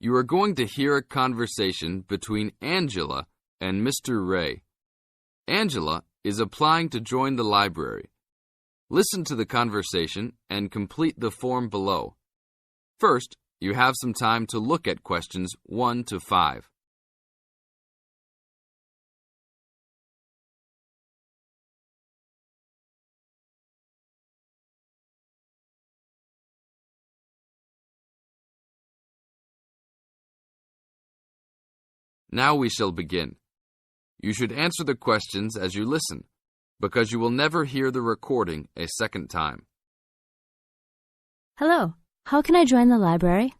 You are going to hear a conversation between Angela and Mr. Ray. Angela is applying to join the library. Listen to the conversation and complete the form below. First, you have some time to look at questions 1 to 5. Now we shall begin. You should answer the questions as you listen, because you will never hear the recording a second time. Hello. How can I join the library?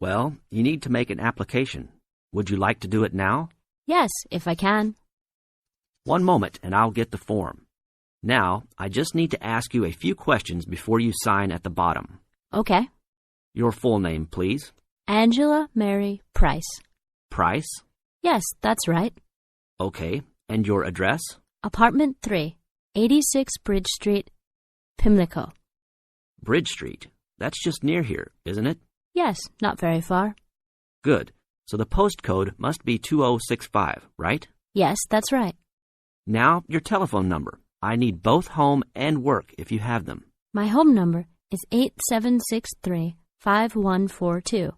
Well, you need to make an application. Would you like to do it now? Yes, if I can. One moment and I'll get the form. Now, I just need to ask you a few questions before you sign at the bottom. Okay. Your full name, please. Angela Mary Price. Price? Yes, that's right. Okay. And your address? Apartment 3, 86 Bridge Street, Pimlico. Bridge Street. That's just near here, isn't it? Yes, not very far. Good. So the postcode must be 2065, right? Yes, that's right. Now, your telephone number. I need both home and work if you have them. My home number is 8763-5142,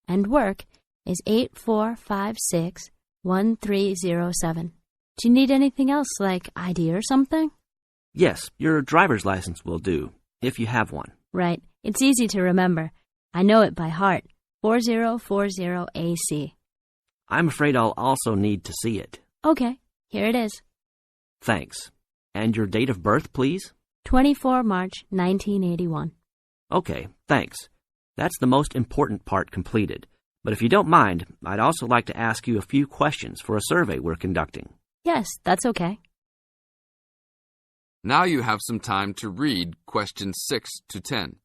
and work is 8456-1307. Do you need anything else, like ID or something? Yes, your driver's license will do, if you have one. Right. It's easy to remember. I know it by heart. 4040AC. I'm afraid I'll also need to see it. Okay, here it is. Thanks. And your date of birth, please? 24 March 1981. Okay, thanks. That's the most important part completed. But if you don't mind, I'd also like to ask you a few questions for a survey we're conducting. Yes, that's okay. Now you have some time to read questions 6 to 10.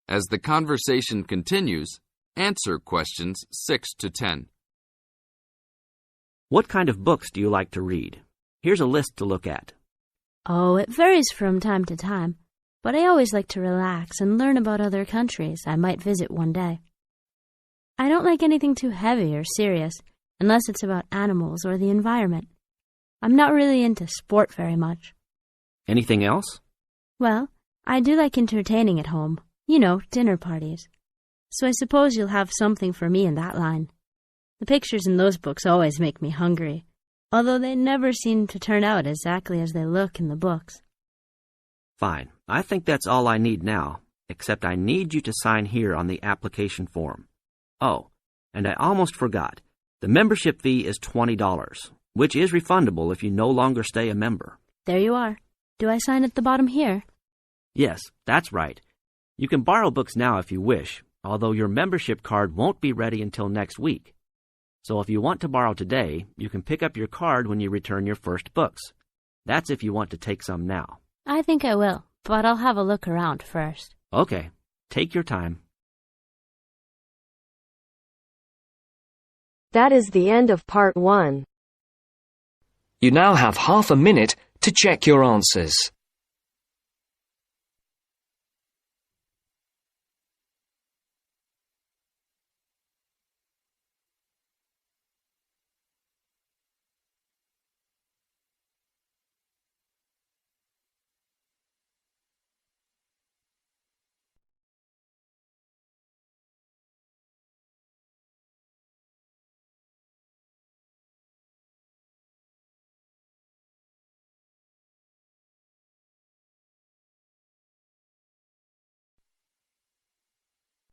As the conversation continues, answer questions 6 to 10. What kind of books do you like to read? Here's a list to look at. Oh, it varies from time to time, but I always like to relax and learn about other countries I might visit one day. I don't like anything too heavy or serious, unless it's about animals or the environment. I'm not really into sport very much. Anything else? Well, I do like entertaining at home. You know, dinner parties. So I suppose you'll have something for me in that line. The pictures in those books always make me hungry, although they never seem to turn out exactly as they look in the books. Fine. I think that's all I need now, except I need you to sign here on the application form. Oh, and I almost forgot. The membership fee is $20, which is refundable if you no longer stay a member. There you are. Do I sign at the bottom here? Yes, that's right. You can borrow books now if you wish, although your membership card won't be ready until next week. So if you want to borrow today, you can pick up your card when you return your first books. That's if you want to take some now. I think I will, but I'll have a look around first. Okay, take your time. That is the end of part 1. You now have half a minute to check your answers.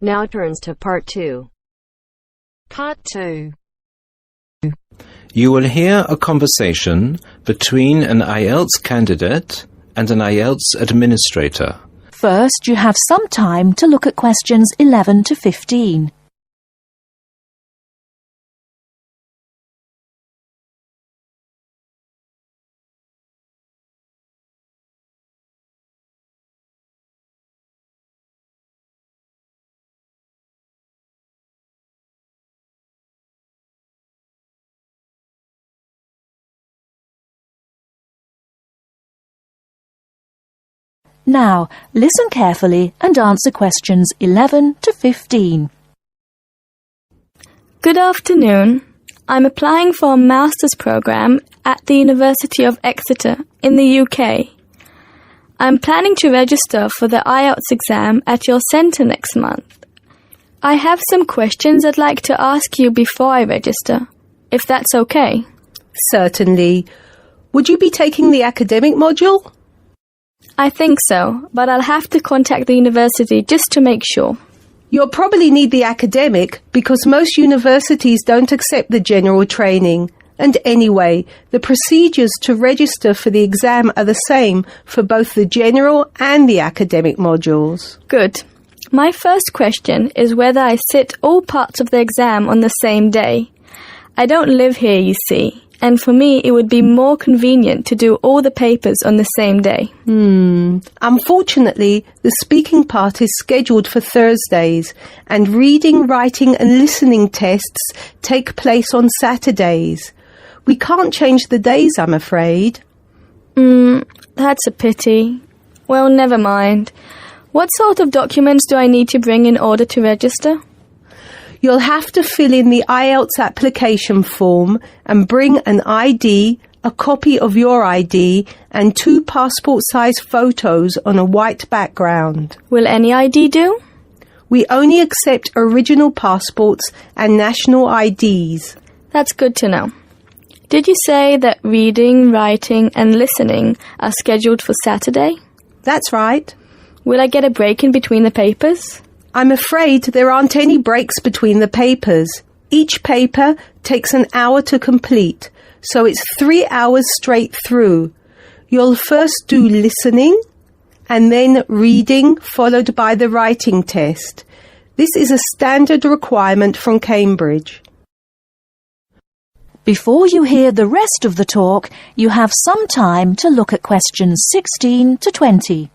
Now turns to part 2. Part 2. You will hear a conversation between an IELTS candidate and an IELTS administrator. First, you have some time to look at questions 11 to 15. Now, listen carefully and answer questions 11 to 15. Good afternoon. I'm applying for a master's program at the University of Exeter in the UK. I'm planning to register for the IELTS exam at your centre next month. I have some questions I'd like to ask you before I register, if that's okay. Certainly. Would you be taking the academic module? I think so, but I'll have to contact the university just to make sure. You'll probably need the academic because most universities don't accept the general training. And anyway, the procedures to register for the exam are the same for both the general and the academic modules. Good. My first question is whether I sit all parts of the exam on the same day. I don't live here, you see, and for me it would be more convenient to do all the papers on the same day. Unfortunately, the speaking part is scheduled for Thursdays, and reading, writing and listening tests take place on Saturdays. We can't change the days, I'm afraid. That's a pity. Well, never mind. What sort of documents do I need to bring in order to register? You'll have to fill in the IELTS application form and bring an ID, a copy of your ID, and 2 passport-size photos on a white background. Will any ID do? We only accept original passports and national IDs. That's good to know. Did you say that reading, writing and listening are scheduled for Saturday? That's right. Will I get a break in between the papers? I'm afraid there aren't any breaks between the papers. Each paper takes an hour to complete, so it's 3 hours straight through. You'll first do listening and then reading, followed by the writing test. This is a standard requirement from Cambridge. Before you hear the rest of the talk, you have some time to look at questions 16 to 20.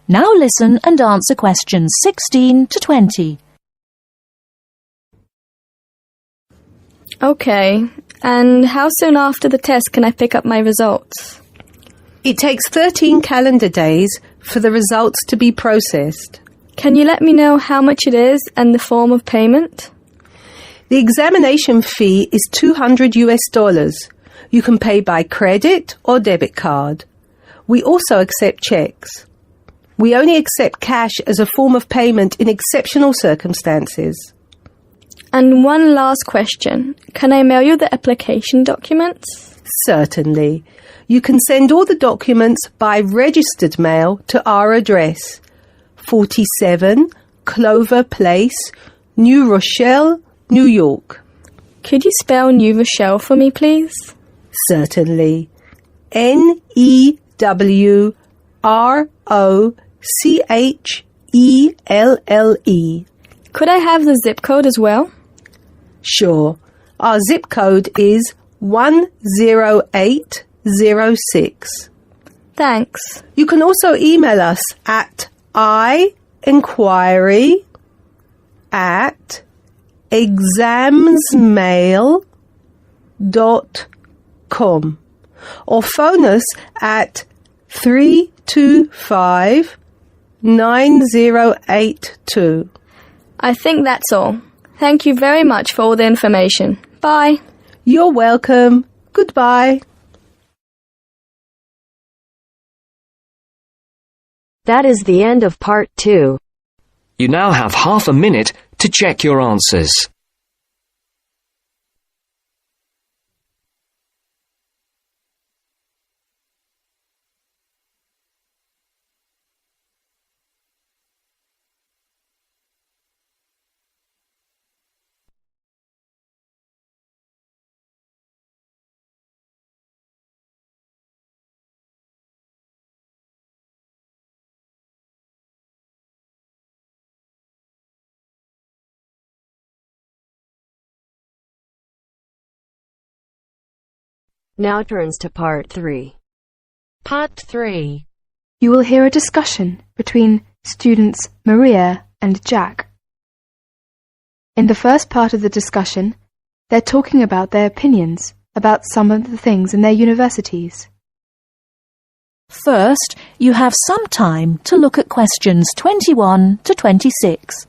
Now listen and answer questions 16 to 20. Okay, and how soon after the test can I pick up my results? It takes 13 calendar days for the results to be processed. Can you let me know how much it is and the form of payment? The examination fee is $200. You can pay by credit or debit card. We also accept checks. We only accept cash as a form of payment in exceptional circumstances. And one last question. Can I mail you the application documents? Certainly. You can send all the documents by registered mail to our address, 47 Clover Place, New Rochelle, New York. Could you spell New Rochelle for me, please? Certainly. Newrochle. Could I have the zip code as well? Sure. Our zip code is 10806. Thanks. You can also email us at inquiry@examsmail.com or phone us at 325-9082. I think that's all. Thank you very much for all the information. Bye. You're welcome. Goodbye. That is the end of part 2. You now have half a minute to check your answers. Now turns to part 3. Part 3. You will hear a discussion between students Maria and Jack. In the first part of the discussion, they're talking about their opinions about some of the things in their universities. First, you have some time to look at questions 21 to 26.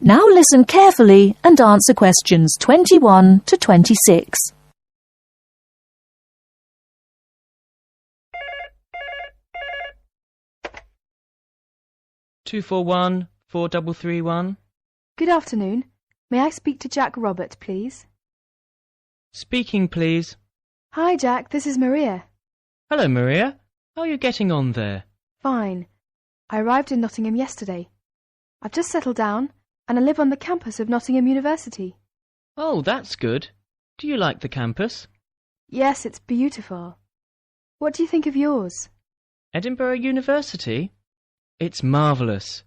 Now listen carefully and answer questions 21 to 26. Two 4 331. Good afternoon. May I speak to Jack Robert, please? Speaking, please. Hi, Jack. This is Maria. Hello, Maria. How are you getting on there? Fine. I arrived in Nottingham yesterday. I've just settled down, and I live on the campus of Nottingham University. Oh, that's good. Do you like the campus? Yes, it's beautiful. What do you think of yours? Edinburgh University? It's marvellous.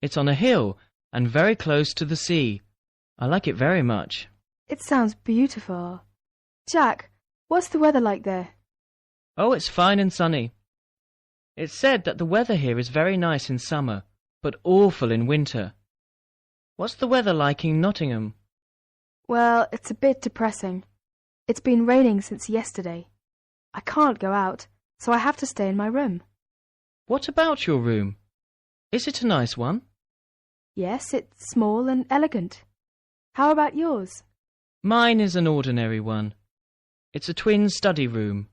It's on a hill and very close to the sea. I like it very much. It sounds beautiful. Jack, what's the weather like there? Oh, it's fine and sunny. It's said that the weather here is very nice in summer, but awful in winter. What's the weather like in Nottingham? Well, it's a bit depressing. It's been raining since yesterday. I can't go out, so I have to stay in my room. What about your room? Is it a nice one? Yes, it's small and elegant. How about yours? Mine is an ordinary one. It's a twin study room.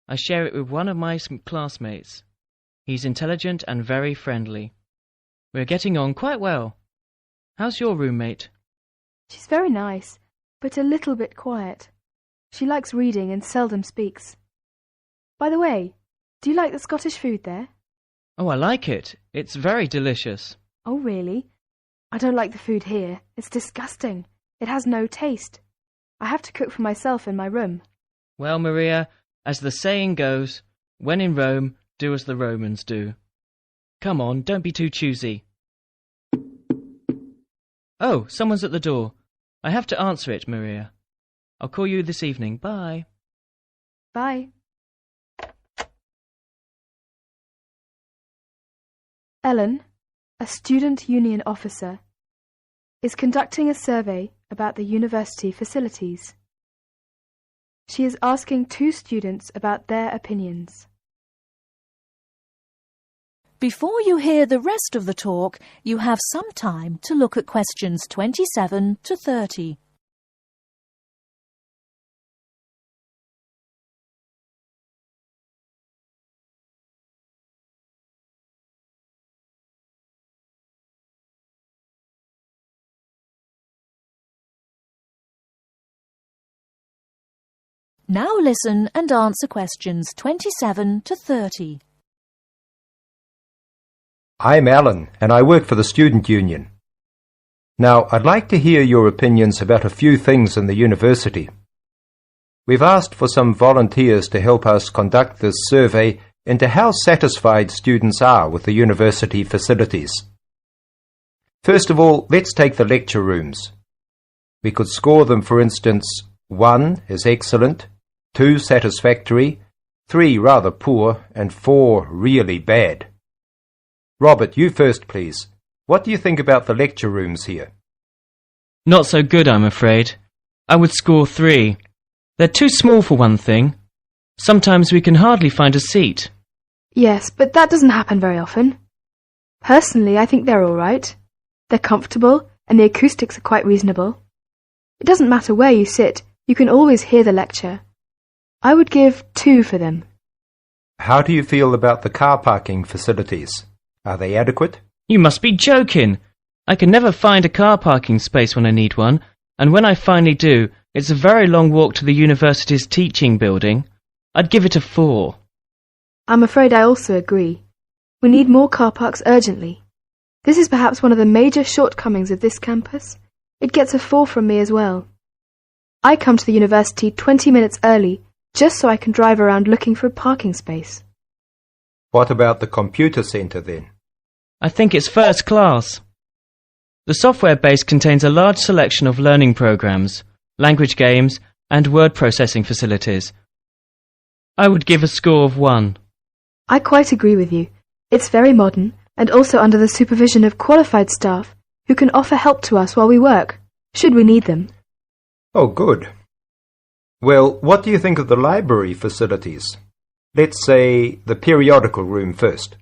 I share it with one of my classmates. He's intelligent and very friendly. We're getting on quite well. How's your roommate? She's very nice, but a little bit quiet. She likes reading and seldom speaks. By the way, do you like the Scottish food there? Oh, I like it. It's very delicious. Oh, really? I don't like the food here. It's disgusting. It has no taste. I have to cook for myself in my room. Well, Maria, as the saying goes, when in Rome, do as the Romans do. Come on, don't be too choosy. Oh, someone's at the door. I have to answer it, Maria. I'll call you this evening. Bye. Bye. Ellen, a student union officer, is conducting a survey about the university facilities. She is asking 2 students about their opinions. Before you hear the rest of the talk, you have some time to look at questions 27 to 30. Now listen and answer questions 27 to 30. I'm Alan, and I work for the Student Union. Now, I'd like to hear your opinions about a few things in the university. We've asked for some volunteers to help us conduct this survey into how satisfied students are with the university facilities. First of all, let's take the lecture rooms. We could score them, for instance, 1 is excellent, 2 satisfactory, 3 rather poor, and 4 really bad. Robert, you first, please. What do you think about the lecture rooms here? Not so good, I'm afraid. I would score 3. They're too small for one thing. Sometimes we can hardly find a seat. Yes, but that doesn't happen very often. Personally, I think they're all right. They're comfortable, and the acoustics are quite reasonable. It doesn't matter where you sit, you can always hear the lecture. I would give 2 for them. How do you feel about the car parking facilities? Are they adequate? You must be joking. I can never find a car parking space when I need one, and when I finally do, it's a very long walk to the university's teaching building. I'd give it a 4. I'm afraid I also agree. We need more car parks urgently. This is perhaps one of the major shortcomings of this campus. It gets a 4 from me as well. I come to the university 20 minutes early just so I can drive around looking for a parking space. What about the computer centre then? I think it's first class. The software base contains a large selection of learning programs, language games, and word processing facilities. I would give a score of 1. I quite agree with you. It's very modern and also under the supervision of qualified staff who can offer help to us while we work, should we need them. Oh, good. Well, what do you think of the library facilities? Let's say the periodical room first.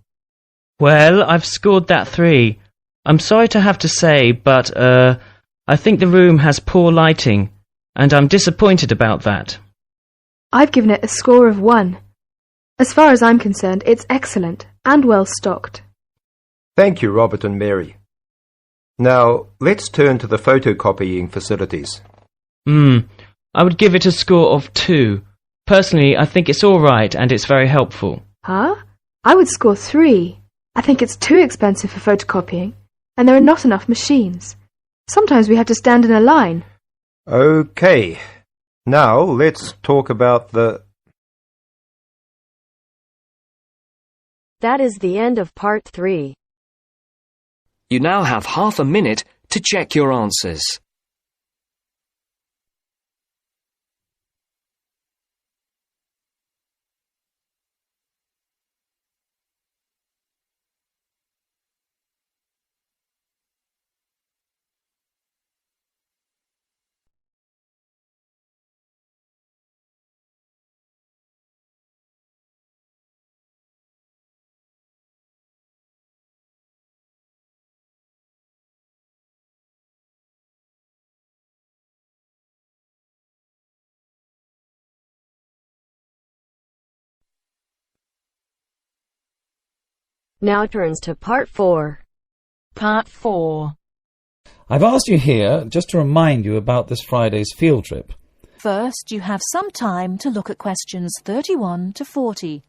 Well, I've scored that 3. I'm sorry to have to say, but, I think the room has poor lighting, and I'm disappointed about that. I've given it a score of 1. As far as I'm concerned, it's excellent and well stocked. Thank you, Robert and Mary. Now, let's turn to the photocopying facilities. I would give it a score of 2. Personally, I think it's all right and it's very helpful. Huh? I would score 3. I think it's too expensive for photocopying, and there are not enough machines. Sometimes we have to stand in a line. Okay. Now, let's talk about the... That is the end of part 3. You now have half a minute to check your answers. Now turns to part 4. Part 4. I've asked you here just to remind you about this Friday's field trip. First, you have some time to look at questions 31 to 40.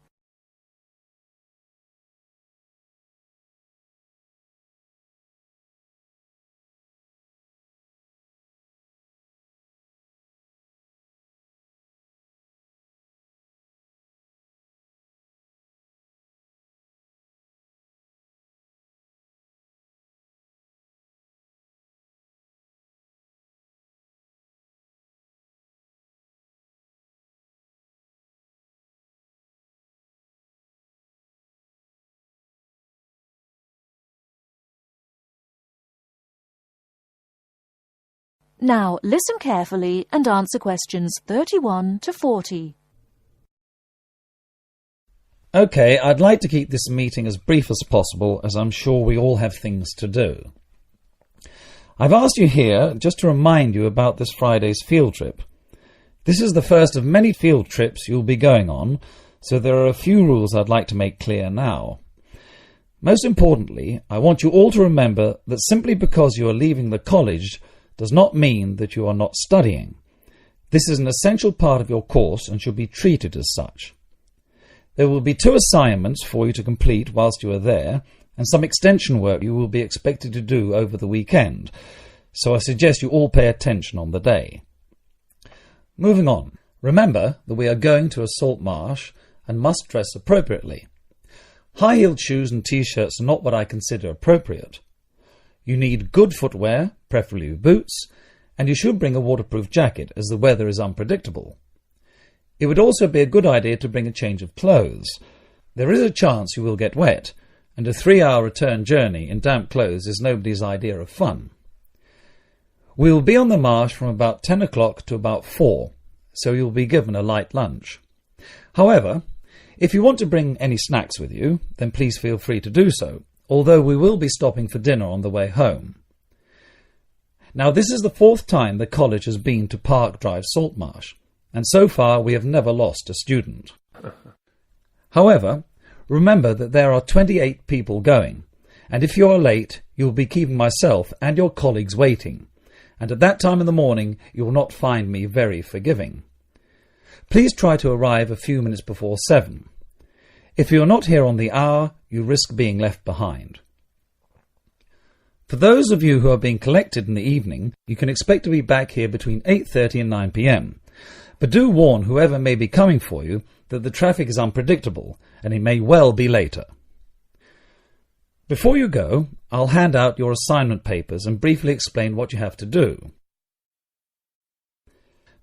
Now listen carefully and answer questions 31 to 40. OK, I'd like to keep this meeting as brief as possible, as I'm sure we all have things to do. I've asked you here just to remind you about this Friday's field trip. This is the first of many field trips you'll be going on, so there are a few rules I'd like to make clear now. Most importantly, I want you all to remember that simply because you are leaving the college does not mean that you are not studying. This is an essential part of your course and should be treated as such. There will be 2 assignments for you to complete whilst you are there, and some extension work you will be expected to do over the weekend, so I suggest you all pay attention on the day. Moving on, remember that we are going to a salt marsh and must dress appropriately. High-heeled shoes and t-shirts are not what I consider appropriate. You need good footwear, preferably boots, and you should bring a waterproof jacket as the weather is unpredictable. It would also be a good idea to bring a change of clothes. There is a chance you will get wet, and a 3-hour return journey in damp clothes is nobody's idea of fun. We will be on the marsh from about 10 o'clock to about 4, so you'll be given a light lunch. However, if you want to bring any snacks with you, then please feel free to do so, although we will be stopping for dinner on the way home. Now, this is the 4th time the college has been to Park Drive Saltmarsh, and so far we have never lost a student. However, remember that there are 28 people going, and if you are late, you will be keeping myself and your colleagues waiting, and at that time in the morning you will not find me very forgiving. Please try to arrive a few minutes before 7. If you are not here on the hour, you risk being left behind. For those of you who are being collected in the evening, you can expect to be back here between 8:30 and 9 p.m. But do warn whoever may be coming for you that the traffic is unpredictable and it may well be later. Before you go, I'll hand out your assignment papers and briefly explain what you have to do.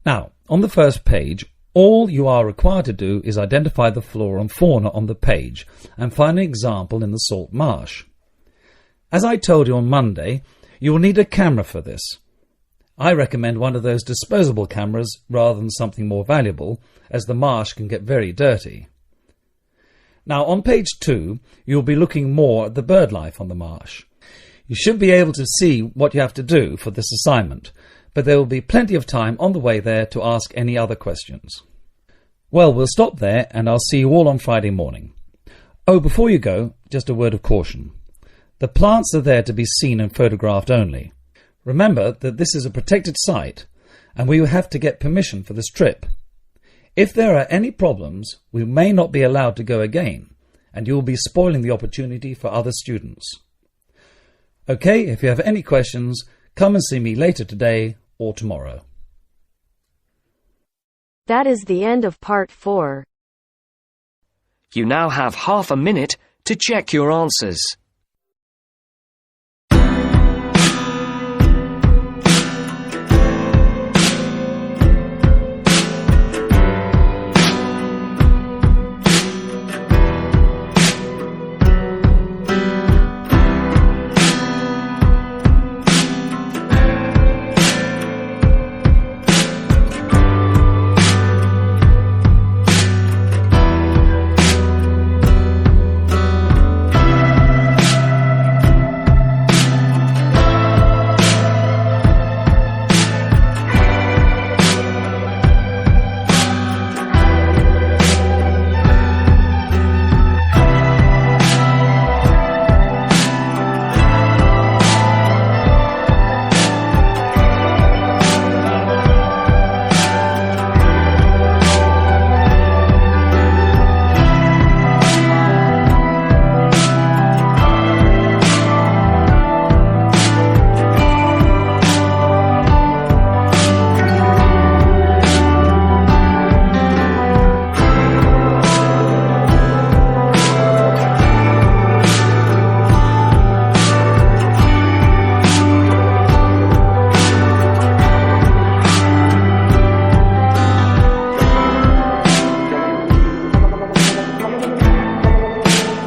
Now, on the first page, all you are required to do is identify the flora and fauna on the page and find an example in the salt marsh. As I told you on Monday, you will need a camera for this. I recommend one of those disposable cameras rather than something more valuable, as the marsh can get very dirty. Now, on page 2, you'll be looking more at the bird life on the marsh. You should be able to see what you have to do for this assignment, but there will be plenty of time on the way there to ask any other questions. Well, we'll stop there, and I'll see you all on Friday morning. Oh, before you go, just a word of caution. The plants are there to be seen and photographed only. Remember that this is a protected site, and we will have to get permission for this trip. If there are any problems, we may not be allowed to go again, and you will be spoiling the opportunity for other students. Okay, if you have any questions, come and see me later today or tomorrow. That is the end of part 4. You now have half a minute to check your answers.